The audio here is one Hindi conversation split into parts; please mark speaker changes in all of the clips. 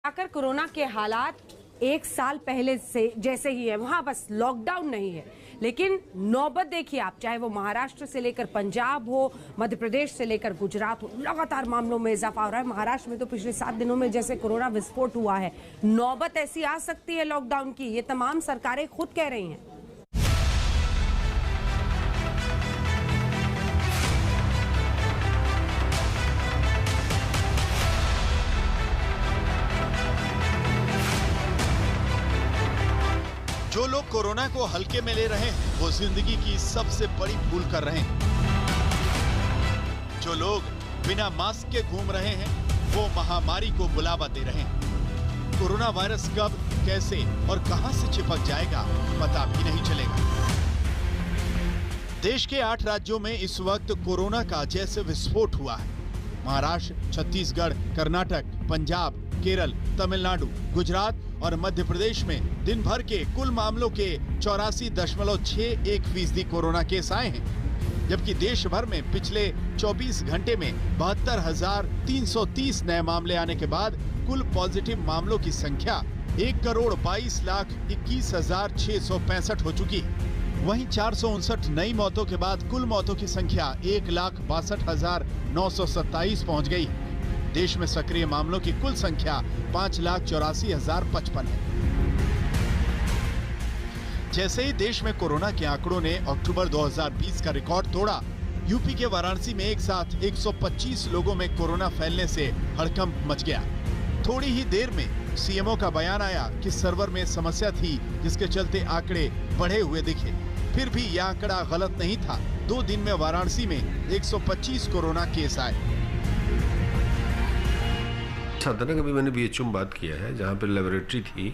Speaker 1: आकर कोरोना के हालात एक साल पहले से जैसे ही है, वहां बस लॉकडाउन नहीं है, लेकिन नौबत देखिए आप, चाहे वो महाराष्ट्र से लेकर पंजाब हो, मध्य प्रदेश से लेकर गुजरात हो, लगातार मामलों में इजाफा हो रहा है। महाराष्ट्र में तो पिछले 7 दिनों में जैसे कोरोना विस्फोट हुआ है, नौबत ऐसी आ सकती है लॉकडाउन की, ये तमाम सरकारें खुद कह रही हैं।
Speaker 2: जो लोग कोरोना को हल्के में ले रहे हैं, वो जिंदगी की सबसे बड़ी भूल कर रहे हैं। जो लोग बिना मास्क के घूम रहे हैं, वो महामारी को बुलावा दे रहे हैं। कोरोना वायरस कब, कैसे और कहां से चिपक जाएगा, पता भी नहीं चलेगा। देश के 8 राज्यों में इस वक्त कोरोना का जैसे विस्फोट हुआ है। महाराष्ट्र, छत्तीसगढ़, कर्नाटक, पंजाब, केरल, तमिलनाडु, गुजरात और मध्य प्रदेश में दिन भर के कुल मामलों के 84.61% कोरोना केस आए हैं, जबकि देश भर में पिछले 24 घंटे में 72,330 नए मामले आने के बाद कुल पॉजिटिव मामलों की संख्या 1,22,21,665 हो चुकी है। वहीं 459 नई मौतों के बाद कुल मौतों की संख्या 1,62,927 पहुंच गई है। देश में सक्रिय मामलों की कुल संख्या 5,84,055 है। जैसे ही देश में कोरोना के आंकड़ों ने अक्टूबर 2020 का रिकॉर्ड तोड़ा, यूपी के वाराणसी में एक साथ 125 लोगों में कोरोना फैलने से हड़कंप मच गया। थोड़ी ही देर में सीएमओ का बयान आया कि सर्वर में समस्या थी, जिसके चलते आंकड़े बढ़े हुए दिखे। फिर भी यह आंकड़ा गलत नहीं था। 2 दिन में वाराणसी में 125 कोरोना केस आए।
Speaker 3: साधना कभी मैंने बीएचओ में बात किया है, जहाँ पे लेबोरेटरी थी,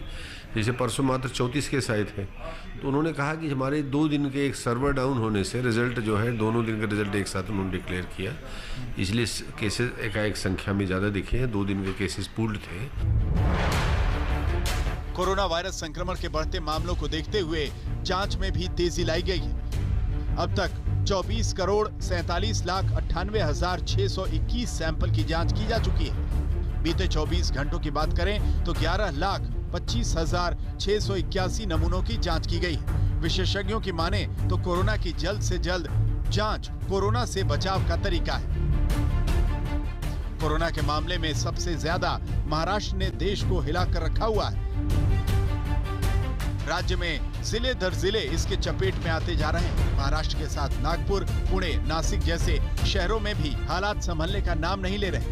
Speaker 3: जैसे परसों मात्र 34 केस आए थे, तो उन्होंने कहा कि हमारे 2 दिन के एक सर्वर डाउन होने से रिजल्ट जो है, दोनों दिन का रिजल्ट एक साथ उन्होंने डिक्लेयर किया, इसलिए केसेस एकाएक संख्या में ज़्यादा दिखे हैं। 2 दिन के केसेस पूल्ड थे।
Speaker 2: कोरोना वायरस संक्रमण के बढ़ते मामलों को देखते हुए जांच में भी तेजी लाई गई है। अब तक 24,47,98,621 सैंपल की जांच की जा चुकी है। बीते 24 घंटों की बात करें तो 11,25,681 नमूनों की जांच की गई है। विशेषज्ञों की माने तो कोरोना की जल्द से जल्द जांच कोरोना से बचाव का तरीका है। कोरोना के मामले में सबसे ज्यादा महाराष्ट्र ने देश को हिलाकर रखा हुआ है। राज्य में जिले दर जिले इसके चपेट में आते जा रहे हैं। महाराष्ट्र के साथ नागपुर, पुणे, नासिक जैसे शहरों में भी हालात संभलने का नाम नहीं ले रहे।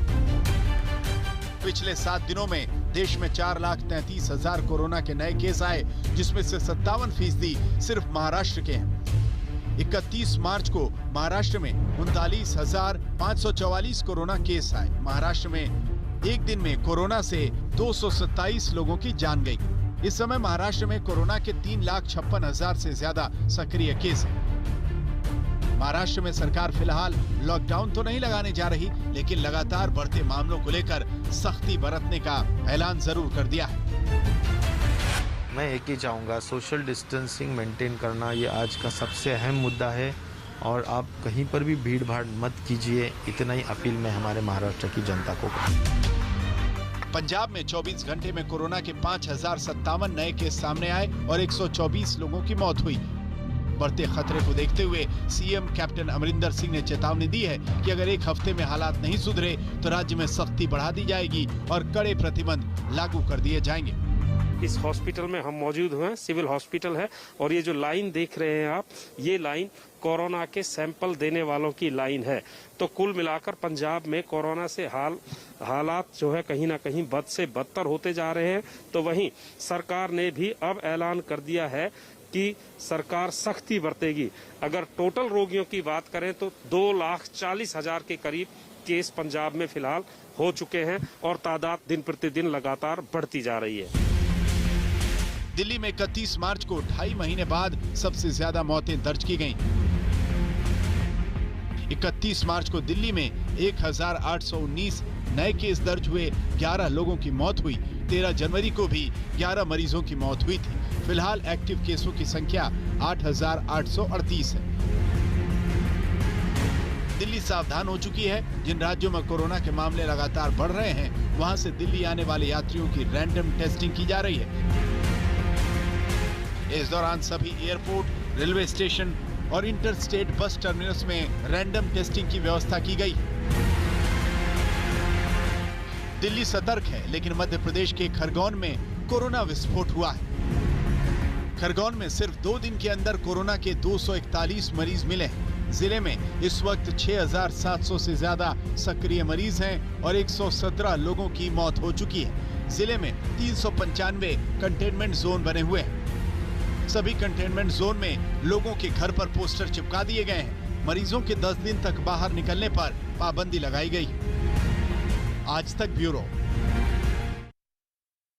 Speaker 2: पिछले 7 दिनों में देश में 4,33,000 कोरोना के नए केस आए, जिसमें से 57% सिर्फ महाराष्ट्र के हैं। 31 मार्च को महाराष्ट्र में 39,544 कोरोना केस आए। महाराष्ट्र में एक दिन में कोरोना से 227 लोगों की जान गई। इस समय महाराष्ट्र में कोरोना के 3,56,000 से ज्यादा सक्रिय केस हैं। महाराष्ट्र में सरकार फिलहाल लॉकडाउन तो नहीं लगाने जा रही, लेकिन लगातार बढ़ते मामलों को लेकर सख्ती बरतने का ऐलान जरूर कर दिया है।
Speaker 4: मैं एक ही चाहूँगा, सोशल डिस्टेंसिंग मेंटेन करना ये आज का सबसे अहम मुद्दा है, और आप कहीं पर भी भीड़ भाड़ मत कीजिए। इतना ही अपील मैं हमारे महाराष्ट्र की जनता को करूँ।
Speaker 2: पंजाब में 24 घंटे में कोरोना के 5,057 नए केस सामने आए और 124 लोगों की मौत हुई। बढ़ते खतरे को देखते हुए सीएम कैप्टन अमरिंदर सिंह ने चेतावनी दी है कि अगर एक हफ्ते में हालात नहीं सुधरे तो राज्य में सख्ती बढ़ा दी जाएगी और कड़े प्रतिबंध लागू कर दिए जाएंगे।
Speaker 5: इस हॉस्पिटल में हम मौजूद हैं, सिविल हॉस्पिटल है, और ये जो लाइन देख रहे हैं आप, ये लाइन कोरोना के सैंपल देने वालों की लाइन है। तो कुल मिलाकर पंजाब में कोरोना से हालात जो है कहीं ना कहीं बद से बदतर होते जा रहे हैं। तो वहीं सरकार ने भी अब ऐलान कर दिया है कि सरकार सख्ती बरतेगी। अगर टोटल रोगियों की बात करें तो 2,40,000 के करीब केस पंजाब में फिलहाल हो चुके हैं, और तादाद दिन प्रतिदिन लगातार बढ़ती जा रही है।
Speaker 2: दिल्ली में 31 मार्च को 2.5 महीने बाद सबसे ज्यादा मौतें दर्ज की गईं। 31 मार्च को दिल्ली में 1,819 नए केस दर्ज हुए, 11 लोगों की मौत हुई। 13 जनवरी को भी 11 मरीजों की मौत हुई थी। फिलहाल एक्टिव केसों की संख्या 8,838 है। दिल्ली सावधान हो चुकी है। जिन राज्यों में कोरोना के मामले लगातार बढ़ रहे हैं, वहां से दिल्ली आने वाले यात्रियों की रैंडम टेस्टिंग की जा रही है। इस दौरान सभी एयरपोर्ट, रेलवे स्टेशन और इंटरस्टेट बस टर्मिनल्स में रैंडम टेस्टिंग की व्यवस्था की गई। दिल्ली सतर्क है, लेकिन मध्य प्रदेश के खरगोन में कोरोना विस्फोट हुआ है। खरगोन में सिर्फ 2 दिन के अंदर कोरोना के 241 मरीज मिले हैं। जिले में इस वक्त 6,700 से ज्यादा सक्रिय मरीज हैं और 117 लोगों की मौत हो चुकी है। जिले में 395 कंटेनमेंट जोन बने हुए हैं। सभी कंटेनमेंट जोन में लोगों के घर पर पोस्टर चिपका दिए गए हैं। मरीजों के 10 दिन तक बाहर निकलने पर पाबंदी लगाई गई। आज तक ब्यूरो।